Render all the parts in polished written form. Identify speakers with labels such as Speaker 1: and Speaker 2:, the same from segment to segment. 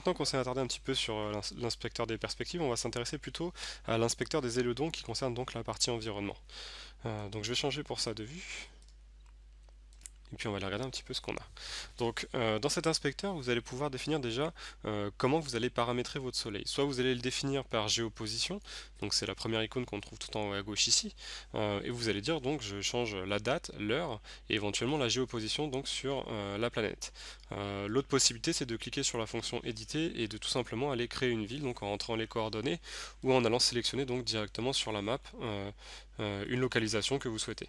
Speaker 1: maintenant qu'on s'est attardé un petit peu sur l'inspecteur des perspectives, on va s'intéresser plutôt à l'inspecteur des élodons qui concerne donc la partie environnement. Donc je vais changer pour ça de vue. Et puis on va aller regarder un petit peu ce qu'on a. Donc dans cet inspecteur, vous allez pouvoir définir déjà comment vous allez paramétrer votre soleil. Soit vous allez le définir par géoposition, donc c'est la première icône qu'on trouve tout en haut à gauche ici, et vous allez dire donc je change la date, l'heure, et éventuellement la géoposition donc sur la planète. L'autre possibilité c'est de cliquer sur la fonction éditer et de tout simplement aller créer une ville donc en rentrant les coordonnées ou en allant sélectionner donc directement sur la map une localisation que vous souhaitez.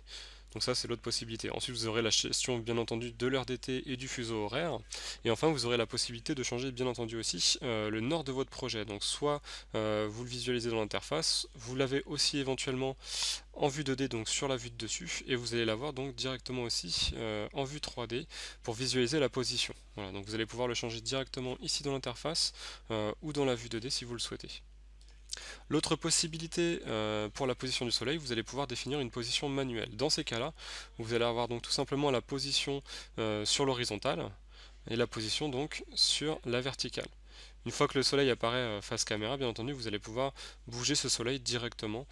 Speaker 1: Donc ça c'est l'autre possibilité. Ensuite vous aurez la gestion bien entendu de l'heure d'été et du fuseau horaire. Et enfin vous aurez la possibilité de changer bien entendu aussi le nord de votre projet. Donc soit vous le visualisez dans l'interface, vous l'avez aussi éventuellement en vue 2D donc sur la vue de dessus, et vous allez l'avoir donc directement aussi en vue 3D pour visualiser la position. Voilà, donc vous allez pouvoir le changer directement ici dans l'interface ou dans la vue 2D si vous le souhaitez. L'autre possibilité pour la position du soleil, vous allez pouvoir définir une position manuelle. Dans ces cas-là, vous allez avoir donc tout simplement la position sur l'horizontale et la position donc sur la verticale. Une fois que le soleil apparaît face caméra, bien entendu, vous allez pouvoir bouger ce soleil directement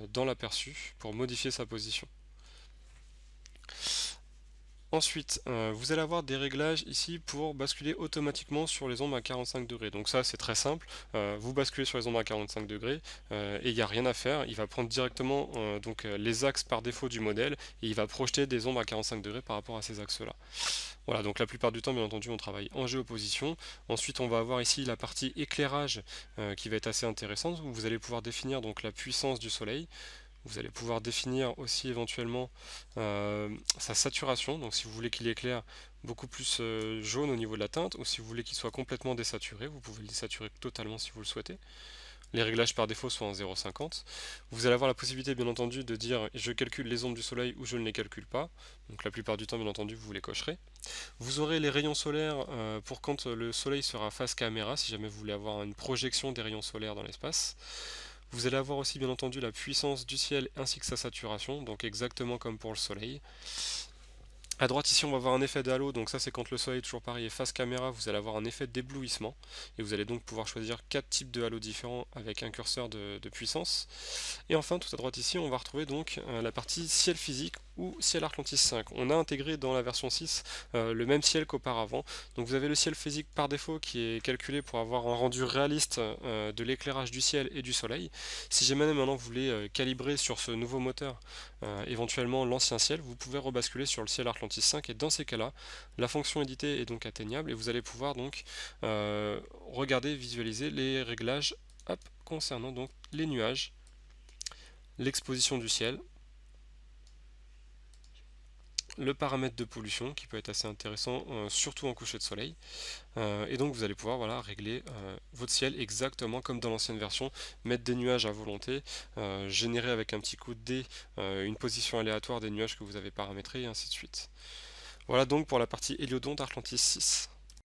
Speaker 1: dans l'aperçu pour modifier sa position. Ensuite, vous allez avoir des réglages ici pour basculer automatiquement sur les ombres à 45 degrés. Donc ça c'est très simple, vous basculez sur les ombres à 45 degrés et il n'y a rien à faire, il va prendre directement les axes par défaut du modèle et il va projeter des ombres à 45 degrés par rapport à ces axes-là. Voilà, donc la plupart du temps bien entendu on travaille en géoposition. Ensuite on va avoir ici la partie éclairage qui va être assez intéressante, où vous allez pouvoir définir donc la puissance du soleil. Vous allez pouvoir définir aussi éventuellement sa saturation, donc si vous voulez qu'il éclaire beaucoup plus jaune au niveau de la teinte, ou si vous voulez qu'il soit complètement désaturé, vous pouvez le désaturer totalement si vous le souhaitez. Les réglages par défaut sont en 0,50. Vous allez avoir la possibilité bien entendu de dire je calcule les ombres du soleil ou je ne les calcule pas, donc la plupart du temps bien entendu vous les cocherez. Vous aurez les rayons solaires pour quand le soleil sera face caméra, si jamais vous voulez avoir une projection des rayons solaires dans l'espace. Vous allez avoir aussi bien entendu la puissance du ciel ainsi que sa saturation, donc exactement comme pour le soleil. À droite ici on va avoir un effet d'halo, donc ça c'est quand le soleil toujours pareil est face caméra, vous allez avoir un effet d'éblouissement et vous allez donc pouvoir choisir 4 types de halos différents avec un curseur de puissance. Et enfin tout à droite ici on va retrouver donc la partie ciel physique ou ciel Arclantis 5. On a intégré dans la version 6 le même ciel qu'auparavant, donc vous avez le ciel physique par défaut qui est calculé pour avoir un rendu réaliste de l'éclairage du ciel et du soleil. Si jamais maintenant vous voulez calibrer sur ce nouveau moteur éventuellement l'ancien ciel, vous pouvez rebasculer sur le ciel Arclantis 5 et dans ces cas-là, la fonction éditer est donc atteignable et vous allez pouvoir donc regarder, visualiser les réglages concernant donc les nuages, l'exposition du ciel, le paramètre de pollution qui peut être assez intéressant surtout en coucher de soleil et donc vous allez pouvoir voilà, régler votre ciel exactement comme dans l'ancienne version, mettre des nuages à volonté, générer avec un petit coup de dé une position aléatoire des nuages que vous avez paramétrés et ainsi de suite. Voilà donc pour la partie Héliodon d'Arclantis 6.